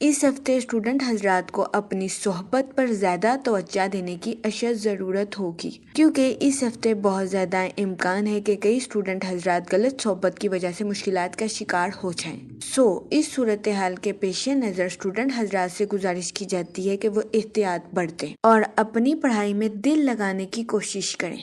اس ہفتے اسٹوڈنٹ حضرات کو اپنی صحبت پر زیادہ توجہ دینے کی اشد ضرورت ہوگی، کیونکہ اس ہفتے بہت زیادہ امکان ہے کہ کئی اسٹوڈنٹ حضرات غلط صحبت کی وجہ سے مشکلات کا شکار ہو جائیں۔ اس صورتحال کے پیش نظر اسٹوڈنٹ حضرات سے گزارش کی جاتی ہے کہ وہ احتیاط برتیں اور اپنی پڑھائی میں دل لگانے کی کوشش کریں۔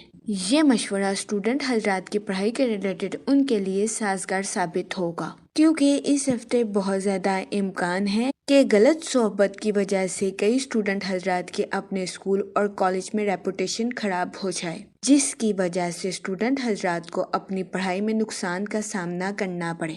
یہ مشورہ اسٹوڈنٹ حضرات کی پڑھائی کے ریلیٹڈ ان کے لیے سازگار ثابت ہوگا، کیونکہ اس ہفتے بہت زیادہ امکان ہے کہ غلط صحبت کی وجہ سے کئی اسٹوڈنٹ حضرات کے اپنے اسکول اور کالج میں ریپوٹیشن خراب ہو جائے، جس کی وجہ سے اسٹوڈنٹ حضرات کو اپنی پڑھائی میں نقصان کا سامنا کرنا پڑے۔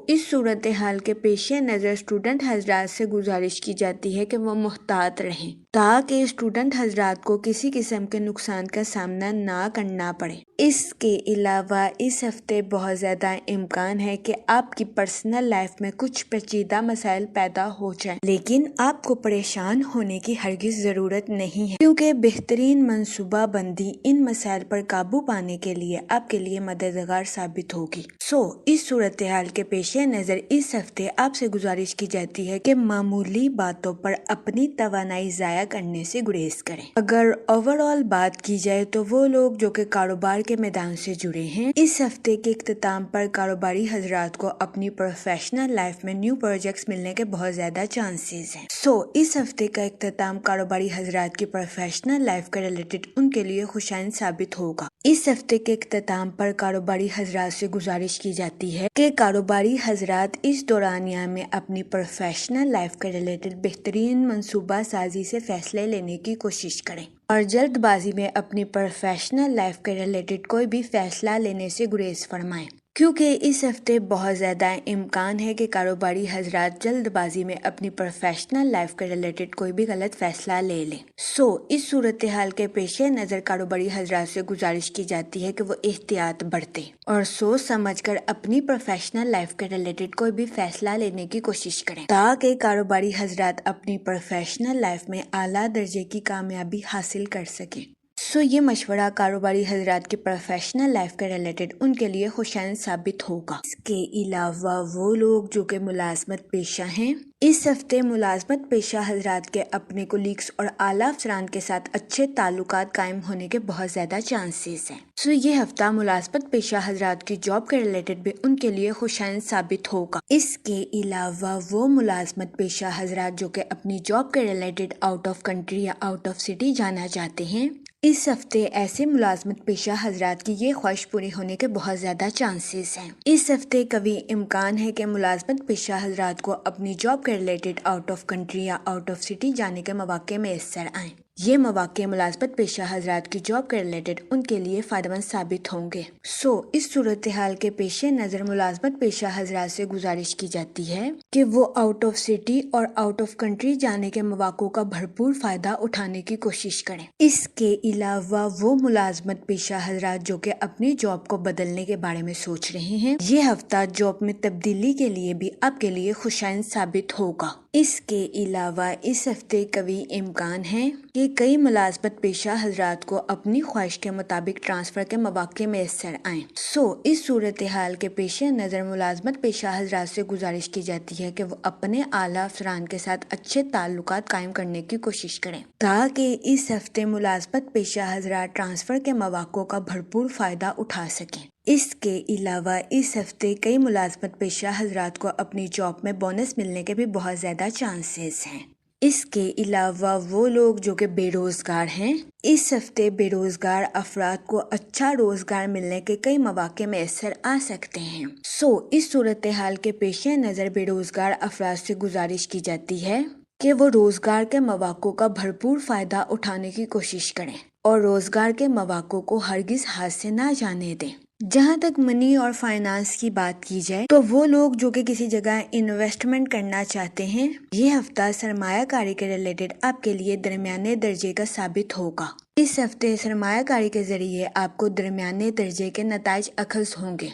اس صورتحال کے پیش نظر اسٹوڈنٹ حضرات سے گزارش کی جاتی ہے کہ وہ محتاط رہیں تاکہ اسٹوڈنٹ حضرات کو کسی قسم کے نقصان کا سامنا نہ کرنا پڑے۔ اس کے علاوہ اس ہفتے بہت زیادہ امکان ہے کہ آپ کی پرسنل لائف میں کچھ پیچیدہ مسائل پیدا ہو جائیں، لیکن آپ کو پریشان ہونے کی ہرگز ضرورت نہیں ہے، کیونکہ بہترین منصوبہ بندی ان مسائل پر قابو پانے کے لیے آپ کے لیے مددگار ثابت ہوگی۔ اس صورتحال کے پیش نظر اس ہفتے آپ سے گزارش کی جاتی ہے کہ معمولی باتوں پر اپنی توانائی ضائع کرنے سے گریز کریں۔ اگر اوور آل بات کی جائے تو وہ لوگ جو کہ کاروبار کے میدان سے جڑے ہیں، اس ہفتے کے اختتام پر کاروباری حضرات کو اپنی پروفیشنل لائف میں نیو پروجیکٹس ملنے کے بہت زیادہ چانسز ہیں۔ اس ہفتے کا اختتام کاروباری حضرات کی پروفیشنل لائف کے ریلیٹڈ ان کے لیے خوشائن ثابت ہوگا۔ اس ہفتے کے اختتام پر کاروباری حضرات سے گزارش کی جاتی ہے کہ کاروباری حضرات اس دورانیہ میں اپنی پروفیشنل لائف کے ریلیٹڈ بہترین منصوبہ سازی سے فیصلے لینے کی کوشش کریں اور جلد بازی میں اپنی پروفیشنل لائف کے ریلیٹڈ کوئی بھی فیصلہ لینے سے گریز فرمائیں، کیونکہ اس ہفتے بہت زیادہ امکان ہے کہ کاروباری حضرات جلد بازی میں اپنی پروفیشنل لائف کے ریلیٹڈ کوئی بھی غلط فیصلہ لے لیں۔ اس صورتحال کے پیش نظر کاروباری حضرات سے گزارش کی جاتی ہے کہ وہ احتیاط برتیں اور سوچ سمجھ کر اپنی پروفیشنل لائف کے ریلیٹڈ کوئی بھی فیصلہ لینے کی کوشش کریں، تاکہ کاروباری حضرات اپنی پروفیشنل لائف میں اعلیٰ درجے کی کامیابی حاصل کر سکیں۔ یہ مشورہ کاروباری حضرات کی پروفیشنل لائف کے ریلیٹڈ ان کے لیے خوشائن ثابت ہوگا۔ اس کے علاوہ وہ لوگ جو کہ ملازمت پیشہ ہیں، اس ہفتے ملازمت پیشہ حضرات کے اپنے کولیگز اور اعلیٰ افسران کے ساتھ اچھے تعلقات قائم ہونے کے بہت زیادہ چانسز ہیں۔ یہ ہفتہ ملازمت پیشہ حضرات کی جاب کے ریلیٹڈ بھی ان کے لیے خوشائن ثابت ہوگا۔ اس کے علاوہ وہ ملازمت پیشہ حضرات جو کہ اپنی جاب کے ریلیٹڈ آؤٹ آف کنٹری یا آؤٹ آف سٹی جانا چاہتے ہیں، اس ہفتے ایسے ملازمت پیشہ حضرات کی یہ خواہش پوری ہونے کے بہت زیادہ چانسز ہیں۔ اس ہفتے قوی امکان ہے کہ ملازمت پیشہ حضرات کو اپنی جاب کے ریلیٹڈ آؤٹ آف کنٹری یا آؤٹ آف سٹی جانے کے مواقع میسر آئیں۔ یہ مواقع ملازمت پیشہ حضرات کی جاب کے ریلیٹڈ ان کے لیے فائدہ مند ثابت ہوں گے۔ اس صورتحال کے پیش نظر ملازمت پیشہ حضرات سے گزارش کی جاتی ہے کہ وہ آؤٹ آف سٹی اور آؤٹ آف کنٹری جانے کے مواقع کا بھرپور فائدہ اٹھانے کی کوشش کریں۔ اس کے علاوہ وہ ملازمت پیشہ حضرات جو کہ اپنی جاب کو بدلنے کے بارے میں سوچ رہے ہیں، یہ ہفتہ جاب میں تبدیلی کے لیے بھی آپ کے لیے خوشائن ثابت ہوگا۔ اس کے علاوہ اس ہفتے قوی امکان ہے کہ کئی ملازمت پیشہ حضرات کو اپنی خواہش کے مطابق ٹرانسفر کے مواقع میسر آئیں۔ اس صورتحال کے پیش نظر ملازمت پیشہ حضرات سے گزارش کی جاتی ہے کہ وہ اپنے اعلیٰ افسران کے ساتھ اچھے تعلقات قائم کرنے کی کوشش کریں، تاکہ اس ہفتے ملازمت پیشہ حضرات ٹرانسفر کے مواقع کا بھرپور فائدہ اٹھا سکیں۔ اس کے علاوہ اس ہفتے کئی ملازمت پیشہ حضرات کو اپنی جاب میں بونس ملنے کے بھی بہت زیادہ چانسز ہیں۔ اس کے علاوہ وہ لوگ جو کہ بے روزگار ہیں، اس ہفتے بے روزگار افراد کو اچھا روزگار ملنے کے کئی مواقع میسر آ سکتے ہیں۔ اس صورتحال کے پیش نظر بے روزگار افراد سے گزارش کی جاتی ہے کہ وہ روزگار کے مواقع کا بھرپور فائدہ اٹھانے کی کوشش کریں اور روزگار کے مواقع کو ہرگز ہاتھ سے نہ جانے دیں۔ جہاں تک منی اور فائنانس کی بات کی جائے تو وہ لوگ جو کہ کسی جگہ انویسٹمنٹ کرنا چاہتے ہیں، یہ ہفتہ سرمایہ کاری کے ریلیٹڈ آپ کے لیے درمیانے درجے کا ثابت ہوگا۔ اس ہفتے سرمایہ کاری کے ذریعے آپ کو درمیانے درجے کے نتائج اخذ ہوں گے۔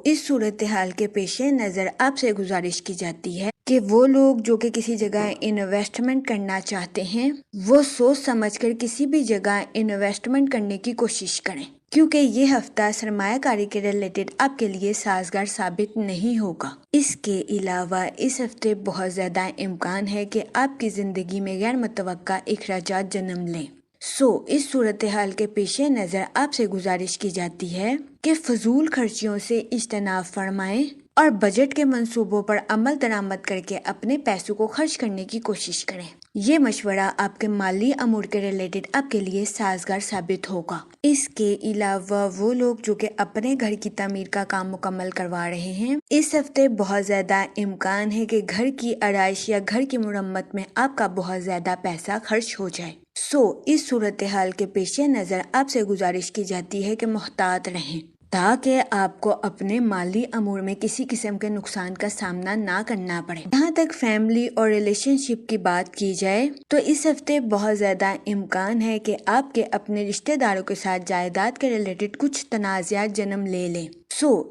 اس صورتحال کے پیش نظر آپ سے گزارش کی جاتی ہے کہ وہ لوگ جو کہ کسی جگہ انویسٹمنٹ کرنا چاہتے ہیں، وہ سوچ سمجھ کر کسی بھی جگہ انویسٹمنٹ کرنے کی کوشش کریں کیونکہ یہ ہفتہ سرمایہ کاری کے ریلیٹڈ آپ کے لیے سازگار ثابت نہیں ہوگا۔ اس کے علاوہ اس ہفتے بہت زیادہ امکان ہے کہ آپ کی زندگی میں غیر متوقع اخراجات جنم لیں۔ اس صورتحال کے پیش نظر آپ سے گزارش کی جاتی ہے کہ فضول خرچیوں سے اجتناب فرمائیں اور بجٹ کے منصوبوں پر عمل درآمد کر کے اپنے پیسوں کو خرچ کرنے کی کوشش کریں۔ یہ مشورہ آپ کے مالی امور کے ریلیٹڈ آپ کے لیے سازگار ثابت ہوگا۔ اس کے علاوہ وہ لوگ جو کہ اپنے گھر کی تعمیر کا کام مکمل کروا رہے ہیں، اس ہفتے بہت زیادہ امکان ہے کہ گھر کی آرائش یا گھر کی مرمت میں آپ کا بہت زیادہ پیسہ خرچ ہو جائے۔ اس صورتحال کے پیش نظر آپ سے گزارش کی جاتی ہے کہ محتاط رہیں تاکہ آپ کو اپنے مالی امور میں کسی قسم کے نقصان کا سامنا نہ کرنا پڑے۔ جہاں تک فیملی اور ریلیشن شپ کی بات کی جائے تو اس ہفتے بہت زیادہ امکان ہے کہ آپ کے اپنے رشتہ داروں کے ساتھ جائیداد کے ریلیٹڈ کچھ تنازعات جنم لے لیں۔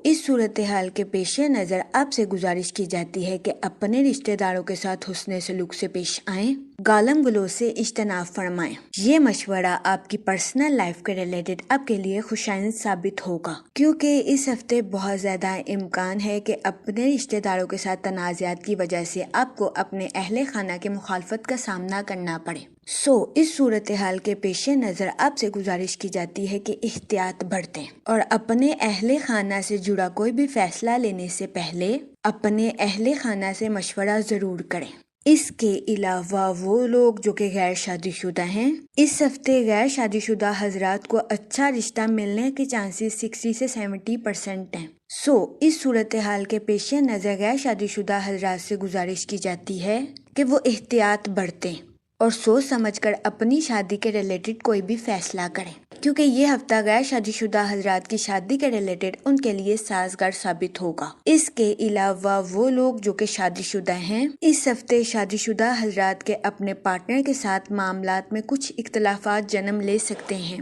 اس صورتحال کے پیش نظر آپ سے گزارش کی جاتی ہے کہ اپنے رشتہ داروں کے ساتھ حسن سلوک سے پیش آئیں، گالم گلوچ سے اجتناب فرمائیں۔ یہ مشورہ آپ کی پرسنل لائف کے ریلیٹڈ آپ کے لیے خوشائند ثابت ہوگا، کیونکہ اس ہفتے بہت زیادہ امکان ہے کہ اپنے رشتہ داروں کے ساتھ تنازعات کی وجہ سے آپ کو اپنے اہل خانہ کے مخالفت کا سامنا کرنا پڑے۔ اس صورتحال کے پیش نظر آپ سے گزارش کی جاتی ہے کہ احتیاط برتیں اور اپنے اہل خانہ سے جڑا کوئی بھی فیصلہ لینے سے پہلے اپنے اہل خانہ سے مشورہ ضرور کریں۔ اس کے علاوہ وہ لوگ جو کہ غیر شادی شدہ ہیں، اس ہفتے غیر شادی شدہ حضرات کو اچھا رشتہ ملنے کے چانسز 60 سے 70% ہیں۔ اس صورتحال کے پیش نظر غیر شادی شدہ حضرات سے گزارش کی جاتی ہے کہ وہ احتیاط برتیں اور سوچ سمجھ کر اپنی شادی کے ریلیٹڈ کوئی بھی فیصلہ کریں، کیونکہ یہ ہفتہ غیر شادی شدہ حضرات کی شادی کے ریلیٹڈ ان کے لیے سازگار ثابت ہوگا۔ اس کے علاوہ وہ لوگ جو کہ شادی شدہ ہیں، اس ہفتے شادی شدہ حضرات کے اپنے پارٹنر کے ساتھ معاملات میں کچھ اختلافات جنم لے سکتے ہیں۔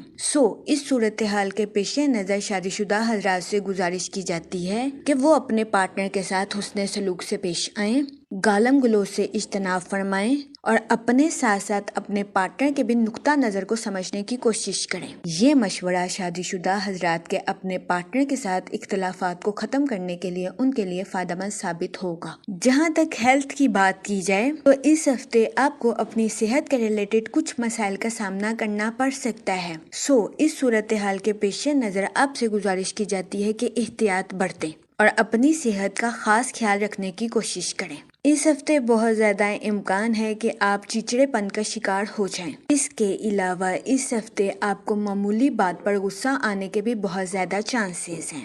اس صورتحال کے پیش نظر شادی شدہ حضرات سے گزارش کی جاتی ہے کہ وہ اپنے پارٹنر کے ساتھ حسن سلوک سے پیش آئیں، گالم گلوچ سے اجتناب فرمائیں اور اپنے ساتھ ساتھ اپنے پارٹنر کے بھی نقطہ نظر کو سمجھنے کی کوشش کریں۔ یہ مشورہ شادی شدہ حضرات کے اپنے پارٹنر کے ساتھ اختلافات کو ختم کرنے کے لیے ان کے لیے فائدہ مند ثابت ہوگا۔ جہاں تک ہیلتھ کی بات کی جائے تو اس ہفتے آپ کو اپنی صحت کے ریلیٹڈ کچھ مسائل کا سامنا کرنا پڑ سکتا ہے۔ اس صورتحال کے پیش نظر آپ سے گزارش کی جاتی ہے کہ احتیاط برتیں اور اپنی صحت کا خاص خیال رکھنے کی کوشش کریں۔ اس ہفتے بہت زیادہ امکان ہے کہ آپ چڑچڑے پن کا شکار ہو جائیں۔ اس کے علاوہ اس ہفتے آپ کو معمولی بات پر غصہ آنے کے بھی بہت زیادہ چانسز ہیں۔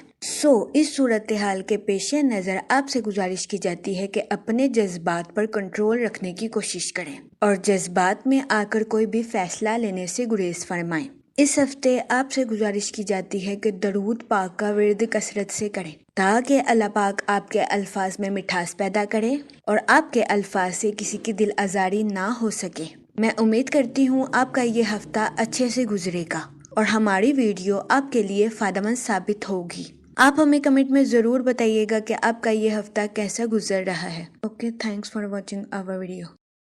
اس صورتحال کے پیش نظر آپ سے گزارش کی جاتی ہے کہ اپنے جذبات پر کنٹرول رکھنے کی کوشش کریں اور جذبات میں آ کر کوئی بھی فیصلہ لینے سے گریز فرمائیں۔ اس ہفتے آپ سے گزارش کی جاتی ہے کہ درود پاک کا ورد کثرت سے کریں تاکہ اللہ پاک آپ کے الفاظ میں مٹھاس پیدا کرے اور آپ کے الفاظ سے کسی کی دل آزاری نہ ہو سکے۔ میں امید کرتی ہوں آپ کا یہ ہفتہ اچھے سے گزرے گا اور ہماری ویڈیو آپ کے لیے فائدہ مند ثابت ہوگی۔ آپ ہمیں کمنٹ میں ضرور بتائیے گا کہ آپ کا یہ ہفتہ کیسا گزر رہا ہے۔ Thanks for watching our video.